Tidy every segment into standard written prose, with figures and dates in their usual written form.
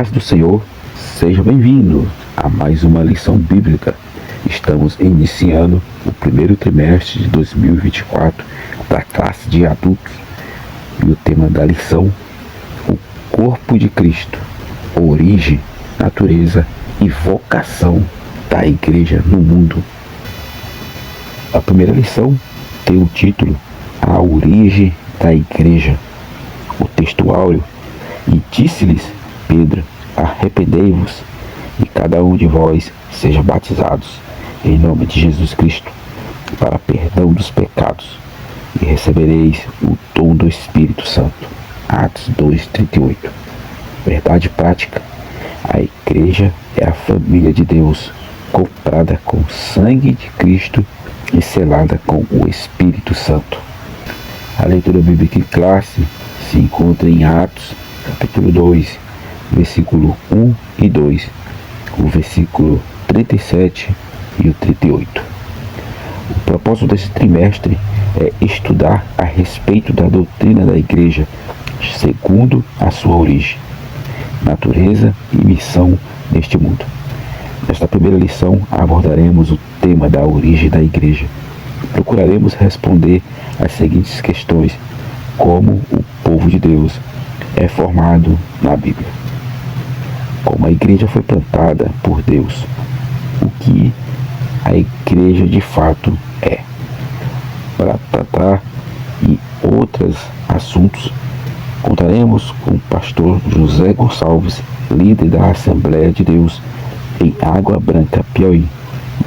paz do Senhor, seja bem-vindo a mais uma lição bíblica. Estamos iniciando o primeiro trimestre de 2024 da classe de adultos e o tema da lição: o corpo de Cristo, origem, natureza e vocação da igreja no mundo. A primeira lição tem o título A Origem da Igreja. O texto áureo: e disse-lhes Pedro: arrependei-vos e cada um de vós seja batizados em nome de Jesus Cristo para perdão dos pecados e recebereis o dom do Espírito Santo. Atos 2:38. Verdade prática: a igreja é a família de Deus, comprada com o sangue de Cristo e selada com o Espírito Santo. A leitura bíblica em classe se encontra em Atos, capítulo 2, versículo 1 e 2, o versículo 37 e o 38. O propósito desse trimestre é estudar a respeito da doutrina da igreja, segundo a sua origem, natureza e missão neste mundo. Nesta primeira lição abordaremos o tema da origem da igreja. Procuraremos responder as seguintes questões: como o povo de Deus é formado na Bíblia, como a igreja foi plantada por Deus, o que a igreja de fato é. Para tratar e outros assuntos, contaremos com o pastor José Gonçalves, líder da Assembleia de Deus em Água Branca, Piauí,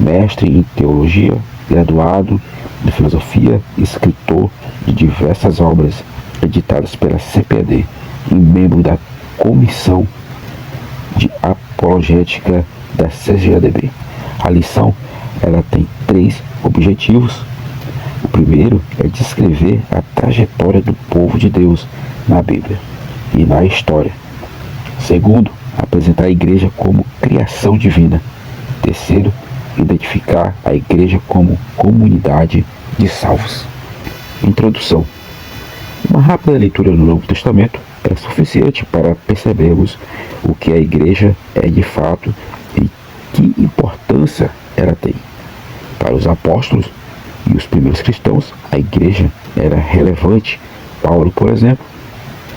mestre em teologia, graduado em filosofia, escritor de diversas obras editadas pela CPAD e membro da Comissão de Apologética da CGADB. A lição ela tem 3 objetivos. O primeiro é descrever a trajetória do povo de Deus na Bíblia e na história. Segundo, apresentar a igreja como criação divina. Terceiro, identificar a igreja como comunidade de salvos. Introdução. Uma rápida leitura do Novo Testamento é suficiente para percebermos o que a igreja é de fato e que importância ela tem. Para os apóstolos e os primeiros cristãos, a igreja era relevante. Paulo, por exemplo,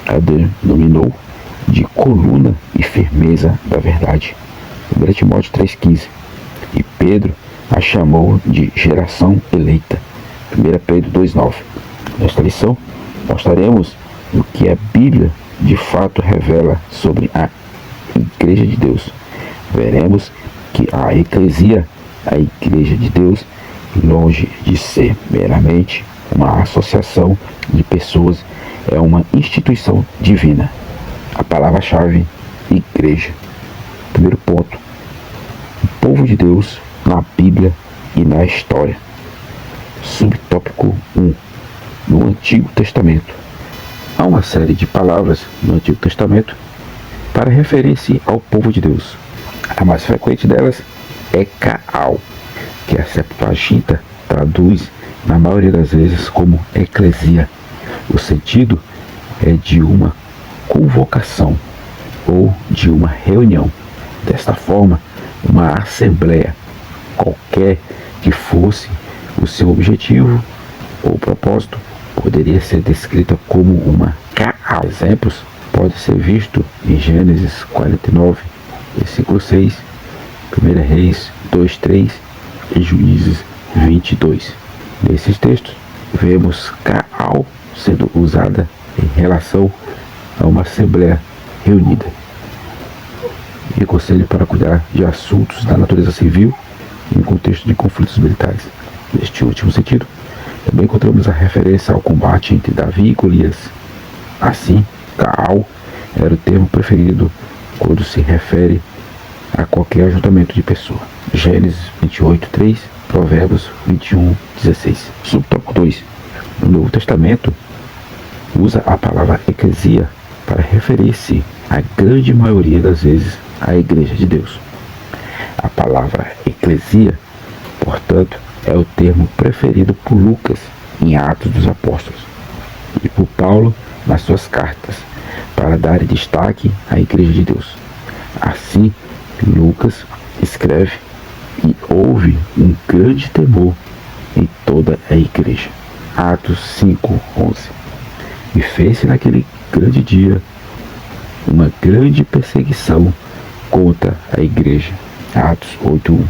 a denominou de coluna e firmeza da verdade, 1 Timóteo 3,15, e Pedro a chamou de geração eleita, 1 Pedro 2,9. Nesta lição, mostraremos o que a Bíblia de fato revela sobre a Igreja de Deus. Veremos que a eclesia, a Igreja de Deus, longe de ser meramente uma associação de pessoas, é uma instituição divina. A palavra-chave: igreja. Primeiro ponto: o povo de Deus na Bíblia e na história. Subtópico 1: no Antigo Testamento. Há uma série de palavras no Antigo Testamento para referir-se ao povo de Deus. A mais frequente delas é Kaal, que a Septuaginta traduz na maioria das vezes como eclesia. O sentido é de uma convocação ou de uma reunião. Desta forma, uma assembleia, qualquer que fosse o seu objetivo ou propósito, poderia ser descrita como uma Kaal. Exemplos pode ser visto em Gênesis 49, versículo 6, 1 Reis 2:3 e Juízes 22. Nesses textos, vemos Kaal sendo usada em relação a uma assembleia reunida e conselho para cuidar de assuntos da natureza civil em contexto de conflitos militares. Neste último sentido, também encontramos a referência ao combate entre Davi e Golias. Assim, Kaal era o termo preferido quando se refere a qualquer ajuntamento de pessoa. Gênesis 28:3, Provérbios 21:16. Subtópico 2. No Novo Testamento, usa a palavra eclesia para referir-se, a grande maioria das vezes, à Igreja de Deus. A palavra eclesia, portanto, é o termo preferido por Lucas em Atos dos Apóstolos e por Paulo nas suas cartas, para dar destaque à Igreja de Deus. Assim, Lucas escreve: e houve um grande temor em toda a igreja. Atos 5:11. E fez-se naquele grande dia uma grande perseguição contra a igreja. Atos 8:1.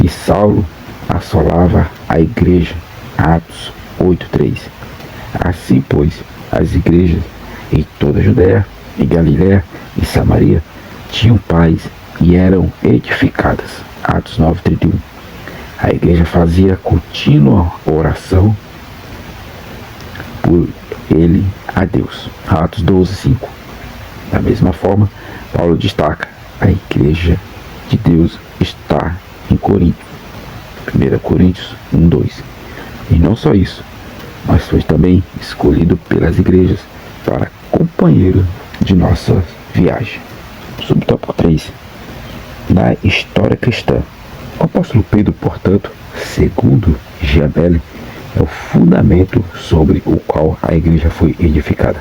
E Saulo assolava a igreja. Atos 8:3. Assim, pois, as igrejas em toda a Judéia, em Galiléia e Samaria tinham paz e eram edificadas. Atos 9:31. A igreja fazia contínua oração por ele a Deus. Atos 12:5. Da mesma forma, Paulo destaca: a igreja de Deus está em Corinto. 1 Coríntios 1:2. E não só isso, mas foi também escolhido pelas igrejas para companheiro de nossa viagem. Subtópico 3. Na história cristã, o apóstolo Pedro, portanto, segundo Giabelli, é o fundamento sobre o qual a igreja foi edificada.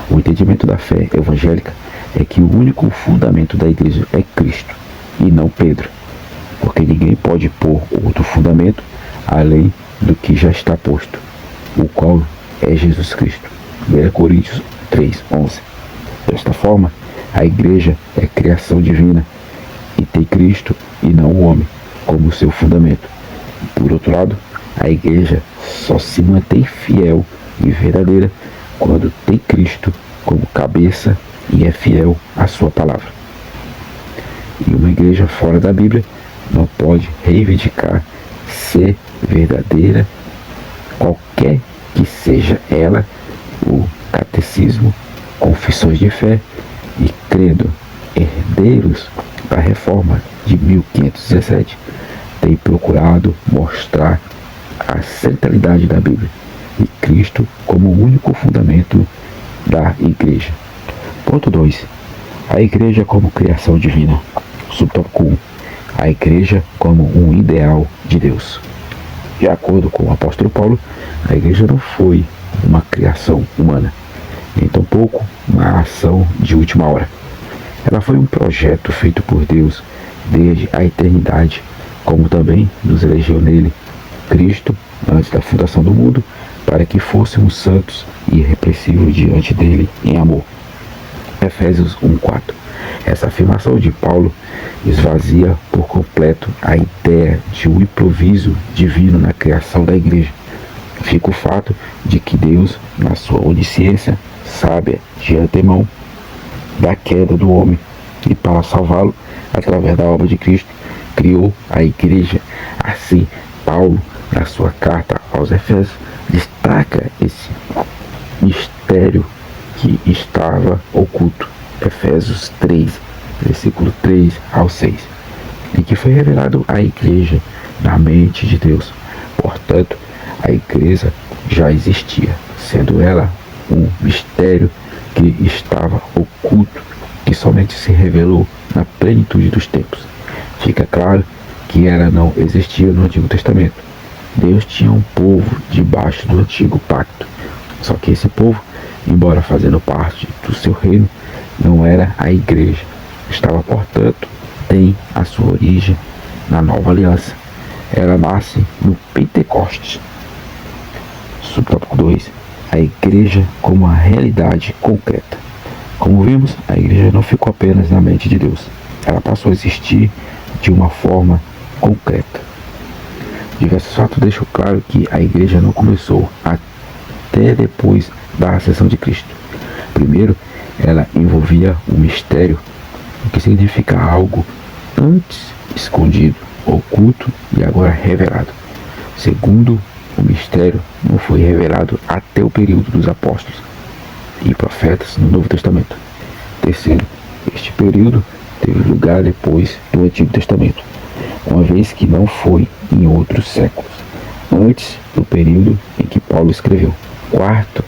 O entendimento da fé evangélica é que o único fundamento da igreja é Cristo e não Pedro, porque ninguém pode pôr outro fundamento além do que já está posto, o qual é Jesus Cristo. 1 Coríntios 3:11. Desta forma, a igreja é criação divina e tem Cristo e não o homem como seu fundamento. Por outro lado, a igreja só se mantém fiel e verdadeira quando tem Cristo como cabeça e é fiel à sua palavra. E uma igreja fora da Bíblia não pode reivindicar ser verdadeira, qualquer que seja ela, o catecismo, confissões de fé e credo, herdeiros da reforma de 1517, tem procurado mostrar a centralidade da Bíblia e Cristo como o único fundamento da igreja. Ponto 2. A igreja como criação divina. Subtópico 1. A igreja como um ideal de Deus. De acordo com o apóstolo Paulo, a igreja não foi uma criação humana, nem tampouco uma ação de última hora. Ela foi um projeto feito por Deus desde a eternidade, como também nos elegeu nele, Cristo, antes da fundação do mundo, para que fôssemos santos e irrepreensíveis diante dele em amor. Efésios 1:4. Essa afirmação de Paulo esvazia por completo a ideia de um improviso divino na criação da igreja. Fica o fato de que Deus, na sua onisciência sábia de antemão da queda do homem e para salvá-lo através da obra de Cristo, criou a igreja. Assim, Paulo, na sua carta aos Efésios, destaca esse mistério que estava oculto. Efésios 3, versículo 3 ao 6, e que foi revelado à igreja na mente de Deus. Portanto, a igreja já existia, sendo ela um mistério que estava oculto, que somente se revelou na plenitude dos tempos. Fica claro que ela não existia no Antigo Testamento. Deus tinha um povo debaixo do Antigo Pacto, só que esse povo, embora fazendo parte do seu reino, não era a igreja. Estava, portanto, tem a sua origem na Nova Aliança. Ela nasce no Pentecostes. Subtópico 2. A igreja como uma realidade concreta. Como vimos, a igreja não ficou apenas na mente de Deus. Ela passou a existir de uma forma concreta. Diversos fatos deixam claro que a igreja não começou até depois da ascensão de Cristo. Primeiro, ela envolvia o mistério, o que significa algo antes escondido, oculto e agora revelado. Segundo, o mistério não foi revelado até o período dos apóstolos e profetas no Novo Testamento. Terceiro, este período teve lugar depois do Antigo Testamento, uma vez que não foi em outros séculos, antes do período em que Paulo escreveu. Quarto,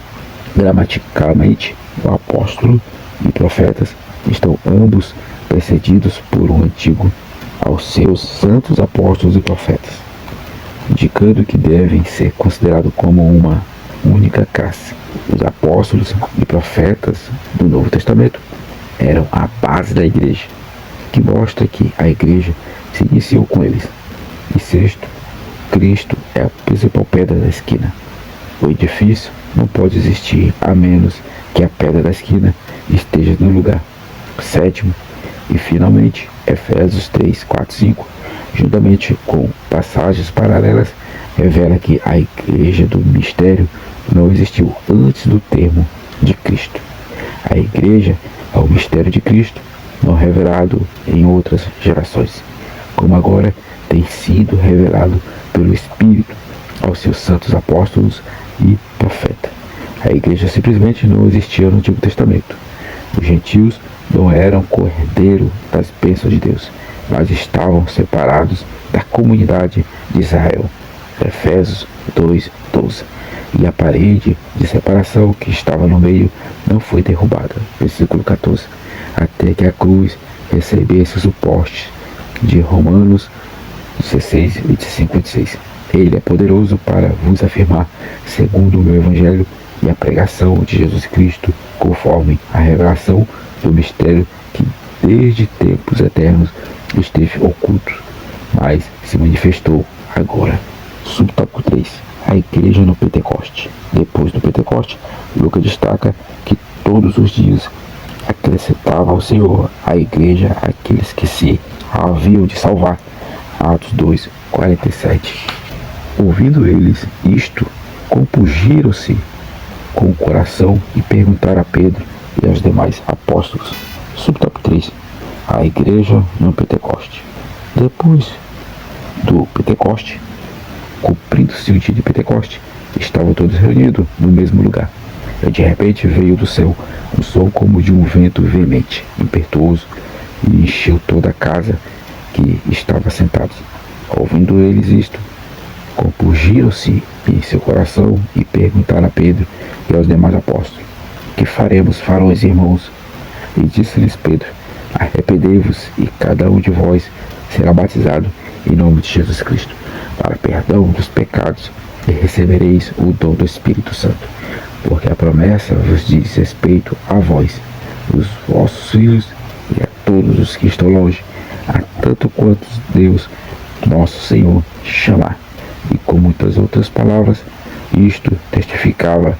gramaticalmente, o apóstolo e profetas estão ambos precedidos por um antigo aos seus santos apóstolos e profetas, indicando que devem ser considerados como uma única classe. Os apóstolos e profetas do Novo Testamento eram a base da igreja, que mostra que a igreja se iniciou com eles. E sexto, Cristo é a principal pedra da esquina. O edifício não pode existir a menos que a pedra da esquina esteja no lugar. Sétimo, e finalmente, Efésios 3, 4, 5, juntamente com passagens paralelas, revela que a igreja do mistério não existiu antes do termo de Cristo. A igreja é o mistério de Cristo, não revelado em outras gerações, como agora tem sido revelado pelo Espírito aos seus santos apóstolos e profetas. A igreja simplesmente não existia no Antigo Testamento. Os gentios não eram cordeiro das bênçãos de Deus, mas estavam separados da comunidade de Israel. Efésios 2, 12. E a parede de separação que estava no meio não foi derrubada. Versículo 14. Até que a cruz recebesse o suporte de Romanos 16, 25, 26. Ele é poderoso para vos afirmar, segundo o meu evangelho e a pregação de Jesus Cristo, conforme a revelação do mistério que desde tempos eternos esteve oculto, mas se manifestou agora. Subtópico 3. A igreja no Pentecoste. Depois do Pentecoste, Lucas destaca que todos os dias acrescentava ao Senhor a igreja aqueles que se haviam de salvar. Atos 2, 47. Ouvindo eles isto, compungiram-se com o coração e perguntaram a Pedro e aos demais apóstolos. Subtópico 3. A igreja no Pentecoste. Depois do Pentecoste, cumprindo-se o dia de Pentecoste, estavam todos reunidos no mesmo lugar. E de repente veio do céu um som como de um vento veemente, impetuoso, e encheu toda a casa que estava sentados. Ouvindo eles isto, compungiram-se em seu coração e perguntaram a Pedro e aos demais apóstolos: que faremos, varões e irmãos? E disse-lhes Pedro: arrependei-vos e cada um de vós será batizado em nome de Jesus Cristo para perdão dos pecados e recebereis o dom do Espírito Santo, porque a promessa vos diz respeito a vós, os vossos filhos e a todos os que estão longe, a tanto quanto Deus nosso Senhor chamar. E com muitas outras palavras isto testificava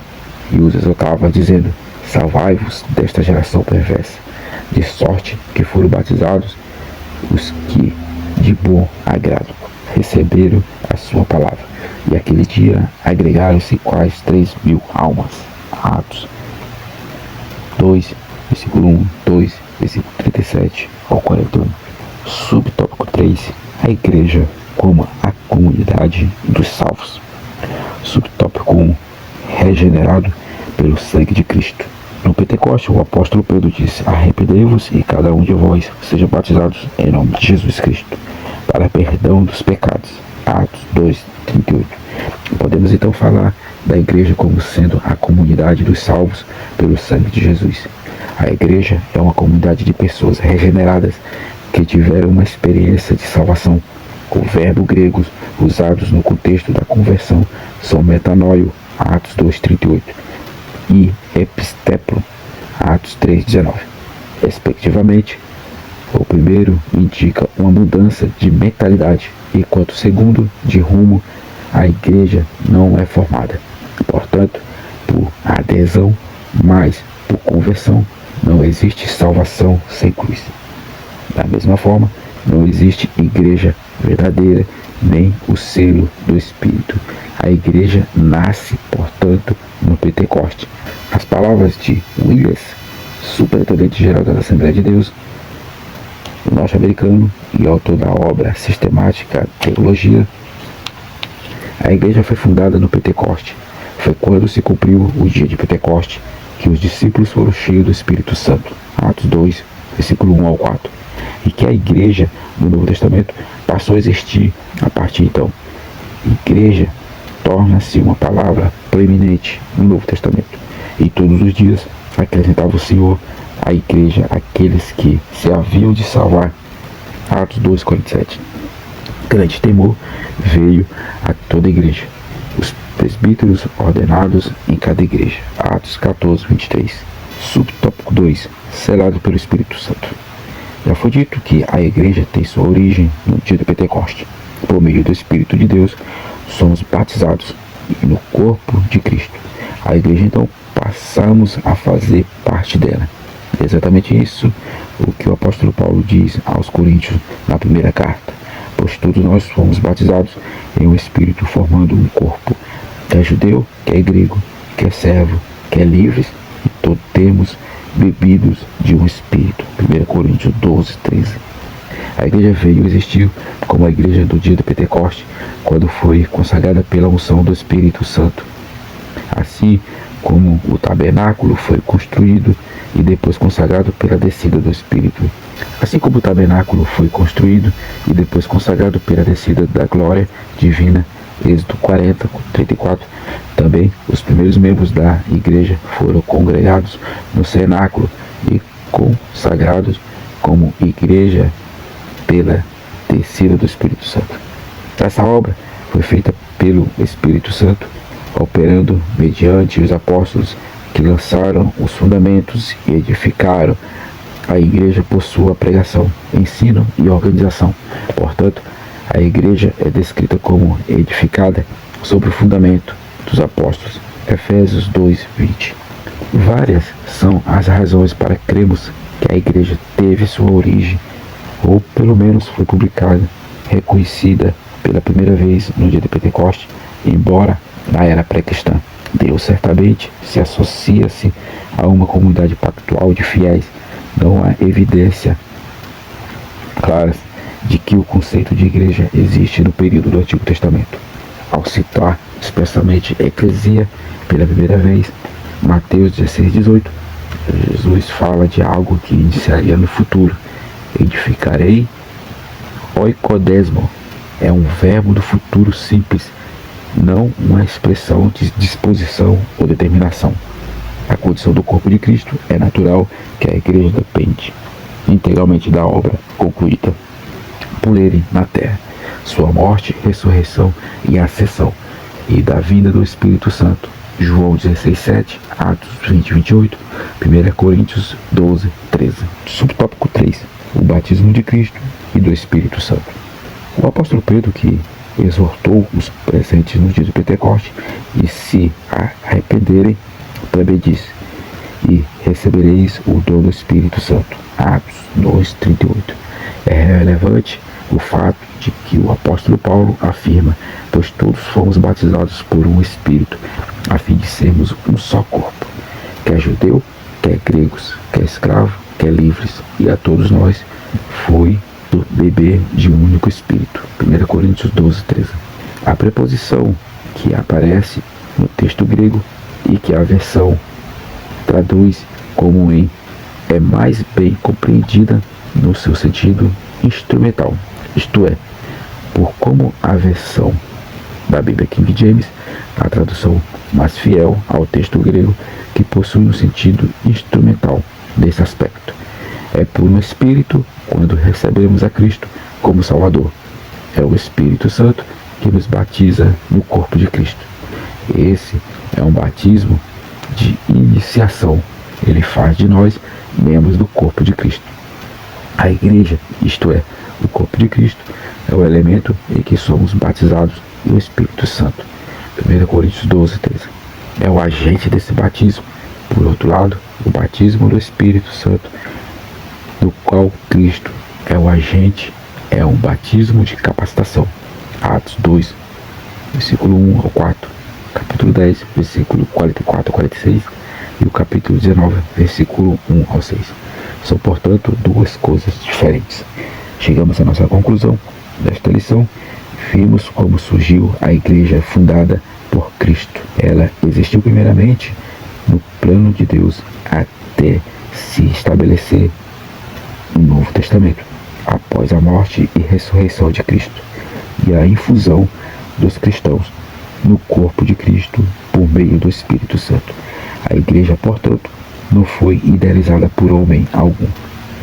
e os exortava, dizendo: salvai-vos desta geração perversa. De sorte que foram batizados os que de bom agrado receberam a sua palavra. E aquele dia agregaram-se quase 3.000 almas. Atos 2, versículo 1, 2, versículo 37 ao 41. Subtópico 3. A igreja como a comunidade dos salvos. Subtópico 1. Regenerado pelo sangue de Cristo. No Pentecoste, o apóstolo Pedro disse: arrependei-vos e cada um de vós seja batizados em nome de Jesus Cristo para perdão dos pecados. Atos 2, 38. Podemos então falar da igreja como sendo a comunidade dos salvos pelo sangue de Jesus. A igreja é uma comunidade de pessoas regeneradas que tiveram uma experiência de salvação. O verbo grego usados no contexto da conversão são metanoio, Atos 2:38, e episteplo, Atos 3:19. Respectivamente, o primeiro indica uma mudança de mentalidade, enquanto o segundo, de rumo. A igreja não é formada, portanto, por adesão, mas por conversão. Não existe salvação sem cruz. Da mesma forma, não existe igreja verdadeira, nem o selo do Espírito. A igreja nasce, portanto, no Pentecoste. As palavras de Williams, superintendente-geral da Assembleia de Deus, norte-americano e autor da obra sistemática Teologia, a igreja foi fundada no Pentecoste. Foi quando se cumpriu o dia de Pentecoste que os discípulos foram cheios do Espírito Santo. Atos 2, versículo 1 ao 4. E que a igreja no Novo Testamento passou a existir a partir então. Igreja torna-se uma palavra preeminente no Novo Testamento. E todos os dias acrescentava o Senhor à igreja aqueles que se haviam de salvar. Atos 2, 47. Grande temor veio a toda a igreja. Os presbíteros ordenados em cada igreja. Atos 14, 23. Subtópico 2. Selado pelo Espírito Santo. Já foi dito que a igreja tem sua origem no dia do Pentecoste. Por meio do Espírito de Deus, somos batizados no corpo de Cristo. A igreja, então, passamos a fazer parte dela. É exatamente isso o que o apóstolo Paulo diz aos Coríntios na primeira carta. Pois todos nós fomos batizados em um Espírito, formando um corpo. Quer judeu, quer grego, quer servo, quer livres, e todos temos bebidos de um Espírito. 1 Coríntios 12, 13. A igreja veio existir como a igreja do dia do Pentecoste, quando foi consagrada pela unção do Espírito Santo. Assim como o tabernáculo foi construído e depois consagrado pela descida do Espírito. Assim como o tabernáculo foi construído e depois consagrado pela descida da glória divina, Êxodo 40, 34, também os primeiros membros da igreja foram congregados no cenáculo e consagrados como igreja pela descida do Espírito Santo. Essa obra foi feita pelo Espírito Santo, operando mediante os apóstolos que lançaram os fundamentos e edificaram a igreja por sua pregação, ensino e organização. Portanto, a igreja é descrita como edificada sobre o fundamento dos apóstolos. Efésios 2, 20. Várias são as razões para crermos que a igreja teve sua origem, ou pelo menos foi publicada, reconhecida pela primeira vez no dia de Pentecoste, embora na era pré-cristã. Deus certamente se associa-se a uma comunidade pactual de fiéis. Não há evidência clara de que o conceito de igreja existe no período do Antigo Testamento. Ao citar expressamente eclesia pela primeira vez, Mateus 16, 18, Jesus fala de algo que iniciaria no futuro. Edificarei, oikodesmo, é um verbo do futuro simples, não uma expressão de disposição ou determinação. A condição do corpo de Cristo é natural que a igreja depende integralmente da obra concluída por ele na terra, sua morte, ressurreição e ascensão, e da vinda do Espírito Santo. João 16, 7, Atos 20, 28, 1 Coríntios 12, 13. Subtópico 3. O batismo de Cristo e do Espírito Santo. O apóstolo Pedro, que exortou os presentes no dia de Pentecoste e se arrependerem, também disse: e recebereis o dom do Espírito Santo. Atos 2, 38. É relevante o fato de que o apóstolo Paulo afirma: pois todos fomos batizados por um Espírito, a fim de sermos um só corpo, quer judeu, quer gregos, quer escravo, quer livres, e a todos nós foi beber de um único Espírito. 1 Coríntios 12, 13. A preposição que aparece no texto grego e que a versão traduz como em é mais bem compreendida no seu sentido instrumental, isto é, por como a versão da Bíblia King James, a tradução mais fiel ao texto grego, que possui um sentido instrumental nesse aspecto. É por um Espírito quando recebemos a Cristo como Salvador. É o Espírito Santo que nos batiza no corpo de Cristo. Esse é um batismo de iniciação. Ele faz de nós membros do corpo de Cristo. A igreja, isto é, o corpo de Cristo, é o elemento em que somos batizados no Espírito Santo. 1 Coríntios 12, 13. É o agente desse batismo. Por outro lado, o batismo do Espírito Santo, do qual Cristo é o agente, é um batismo de capacitação. Atos 2, versículo 1 ao 4, capítulo 10, versículo 44 ao 46 e o capítulo 19, versículo 1 ao 6. São, portanto, duas coisas diferentes. Chegamos à nossa conclusão desta lição. Vimos como surgiu a igreja fundada por Cristo. Ela existiu primeiramente no plano de Deus até se estabelecer no Novo Testamento, após a morte e ressurreição de Cristo e a infusão dos cristãos no corpo de Cristo por meio do Espírito Santo. A igreja, portanto, não foi idealizada por homem algum,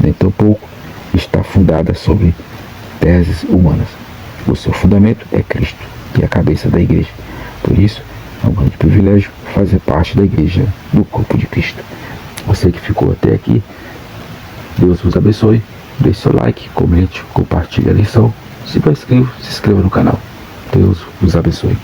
nem tampouco está fundada sobre teses humanas. O seu fundamento é Cristo, que é a cabeça da igreja. Por isso, é um grande privilégio fazer parte da igreja do corpo de Cristo. Você que ficou até aqui, Deus vos abençoe. Deixe seu like, comente, compartilhe a lição. Se não é inscrito, se inscreva no canal. Deus vos abençoe.